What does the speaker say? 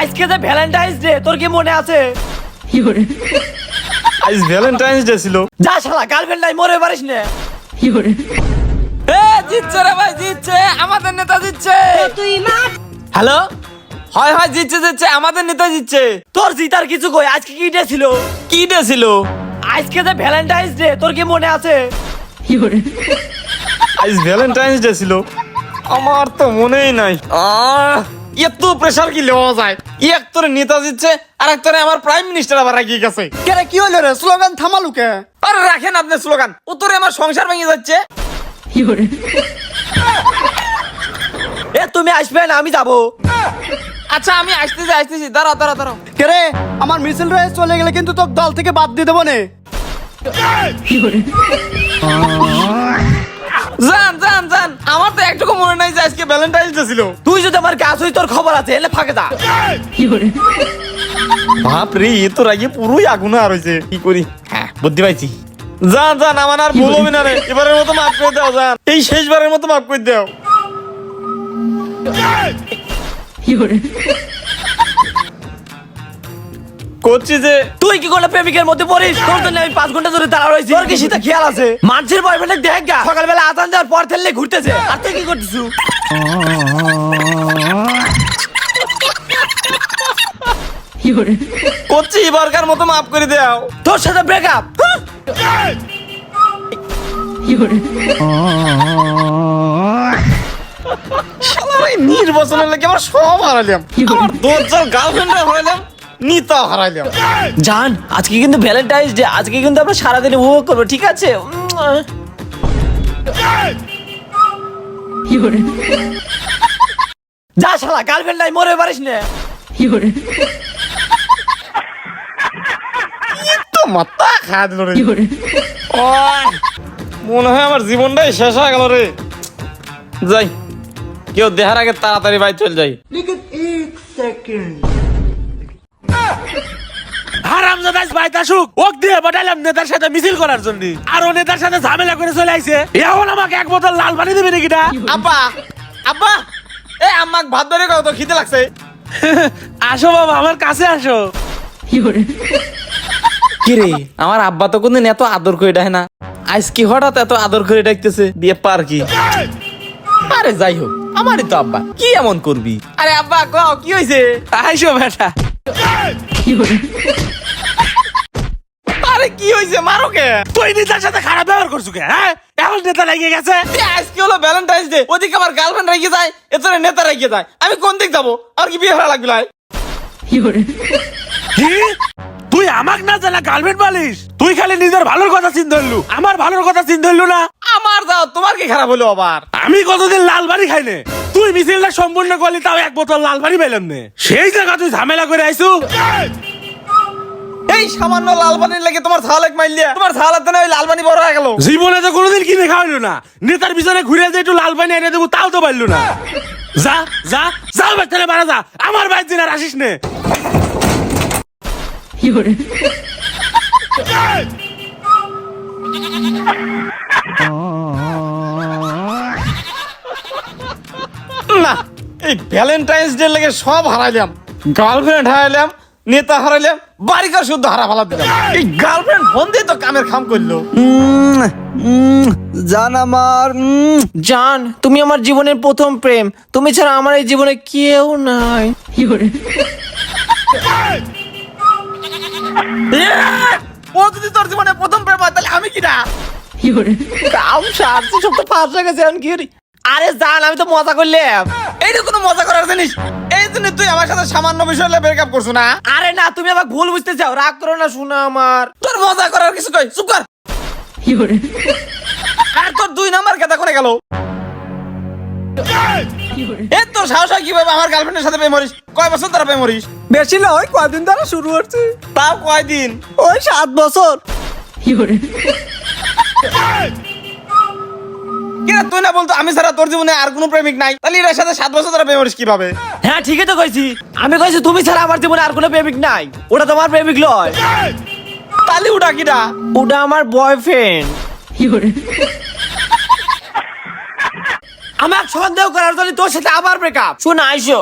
আজকে যে Valentine's day তোর কি মনে আছে? আজ ভ্যালেন্টাইন্স ডে ছিল। যা শালা গার্লফ্রেন্ড নাই মরে পারিস না। জিতছে রে ভাই, জিতছে আমাদের নেতা, জিতছে। হ্যালো, হয় হয়, জিতছে আমাদের নেতা জিতছে। তোর জিতার কিছু কই, আজকে কি ডে ছিল? কি ডে ছিল? আজকে যে ভ্যালেন্টাইন্স ডে তোর কি মনে আছে? আজ ভ্যালেন্টাইন্স ডে ছিল। আমার তো মনেই নাই। এত প্রেসার কি লওয়া যায়? এক তোরে নেতা জিতছে, আর এক তোরে আমার প্রাইম মিনিস্টার আবার রাগিয়ে গেছে। কেরে কি হইলো রে? স্লোগান থামালুকে? আরে রাখেন আপনি স্লোগান, ও তোরে আমার সংসার ভেঙে যাচ্ছে। এ তুমি আসবে না, আমি যাবো। আচ্ছা আমি আসতেছি, দাঁড়াও। কেরে আমার মিছিল রে চলে গেলে কিন্তু তোর দল থেকে বাদ দিয়ে দেবো নে। যান, আমার তো একটুকু মনে নাই যে আজকে ভ্যালেন্টাইন্স ডে ছিল। তুই যদি আমার কাজ হই তোর খবর আছে, এলে ফাঁকে যা। বাপ রে, এ তো রাগে পুরোই আগুন আর হয়েছে। কি করি? হ্যাঁ, বুদ্ধি পাইছি। যান, আমার আর ভুল হবে না রে। এবারের মতো মাফ করে দাও। যান, এই শেষবারের মতো মাফ করে দাও। করছি যে তুই কি করলে প্রেমিকের মধ্যে পড়িস? তোর জন্য আমি 5 ঘন্টা ধরে দাঁড়া রয়েছি। তোর কি সেটা খেয়াল আছে? মানুষের বয়ফ্রেন্ড দেখ গা, সকালবেলা আজান দেওয়ার পর থেললে ঘুরতেছে, আর তুই কি করছিস? করছি, এবারকার মতো মাফ করে দাও। তোর সাথে ব্রেকআপ। শালার এই নির্বাচনের লাগে আমার সব হারাইলাম। আমার দরজার গার্লফ্রেন্ড হারাইলাম, নিতা হারাইলাম। জান, আজকে কিন্তু ভ্যালেন্টাইন্স ডে, আজকে কিন্তু আমরা সারাদিন উপভোগ করবো, ঠিক আছে? যা শালা গার্লফ্রেন্ড নাই মরে পারিস না। তো মাথা খাওয়া দিল রে। ওই, মনে হয় আমার জীবনটাই শেষ হয়ে গেল রে। যাই, কেউ দেখার আগে তাড়াতাড়ি বাড়ি চল যাই। হারামজাদা বাইতে আসুক, ওক দিয়ে পাঠাইলাম নেতার সাথে মিছিল করার জন্য, আর ও নেতার সাথে ঝামেলা করে চলে আইছে। এখন আমাকে এক বোতল লাল পানি দেবে নাকি না? আব্বা, আমাকে ভাত ধরে কত খিদে লাগছে। আসো বাবা, আমার কাছে আসো। কি রে, আমার আব্বা তো কোনদিন এত আদর করে ডাকে না, আজ কি হঠাৎ এত আদর করে ডাকতেছে? বিয়ে পার কি? আরে যাই হোক, আমারই তো আব্বা, কি এমন করবি? আরে আব্বা কও কি হইছে? আইসো বেটা। আরে কি হইছে, মারো কে? তুই নেতার সাথে খারাপ ব্যবহার করছো কে? হ্যাঁ, এখন নেতা লাগিয়ে গেছে। আজকে হলো ভ্যালেন্টাইন্স ডে, ওদিকে আমার গার্লফ্রেন্ড রেগে যায়, এতরে নেতা রেগে যায়, আমি কোন দিক যাবো? আর কি বিয়ে হওয়া লাগবে? কি তুই আমাক না জানা গার্লফ্রেন্ড বলিস? তুই খালি নিজের ভালোর কথা চিন্তা হইলু, আমার ভালোর কথা চিন্তা হইলু না। আমার যাও, তোমার কি খারাপ হলো আবার? আমি কতদিন লাল বাড়ি খাই নে, তুই মিছিলটা সম্পূর্ণ করলি, তাও এক বোতল লাল বাড়ি পেলাম নে। সেই জায়গা তুই ঝামেলা করে আইসু। এই সামান্য লাল পানির লাগে তোমার ঝালেক মাইলিয়া, তোমার ঝালাতে না ওই লাল পানি বড় হয়ে গেল। জীবনে তো কোনোদিন কিনে খাওয়াইলো না, নেতার পিছনে ঘুরে যে একটু লাল পানি এনে দেবো তাও তো পারলো না। যা যা যাও বেতনে বাড়া যা, আমার বাইর দিন আর আসিস নে। না, এই ভ্যালেন্টাইন্স ডে লেগে সব হারাইলাম। গার্লফ্রেন্ড হারাইলাম, নেতা হারাইলাম, বাড়িঘর শুদ্ধ হারা ফেলা দিলাম। এই গার্লফ্রেন্ড ফোন দিয়ে তো কামের খাম করলো। জান আমার জান, তুমি আমার জীবনের প্রথম প্রেম, তুমি ছাড়া আমার এই জীবনে কেউ নাই। ও যদি তোর জীবনে প্রথম প্রেম হয়, তাহলে আমি কি না? কাম সারছি, সব তো ফাঁস হয়ে গেছে, এখন কি করি? আরে জান, আমি তো মজা করলাম। এইটা কোনো মজা করার জিনিস? এই জন্য তুই আমার সাথে সামান্য বিষয় ব্রেকআপ করছো না? আরে না, তুমি আমাকে ভুল বুঝতে চাও, রাগ করো না শোনা আমার। তোর মজা করার কিছু কই, চুপ কর। আর তোর 2 নাম্বার কেতা করে গেল? এই তোর সাহস হয় কিভাবে আমার গার্লফ্রেন্ডের সাথে প্রেম করিস? কয় বছর ধরে প্রেম করিস? বেশি নয়, কয়দিন ধরে শুরু করছি। তাও কয়দিন? ওই 7 বছর। কিনা তুই না বলতো আমি ছাড়া তোর জীবনে আর কোনো প্রেমিক নাই, তাহলে এর সাথে 7 বছর ধরে প্রেম করিস কিভাবে? হ্যাঁ ঠিকই তো কইছি, আমি কইছি তুমি ছাড়া আমার জীবনে আর কোনো প্রেমিক নাই। ওটা তোমার প্রেমিক লয়। তাহলে ওটা কিটা? ওটা আমার বয়ফ্রেন্ড। আমাকে সন্দেহ করার জন্য তোর সাথে আবার ব্রেকআপ। শোন আইসো।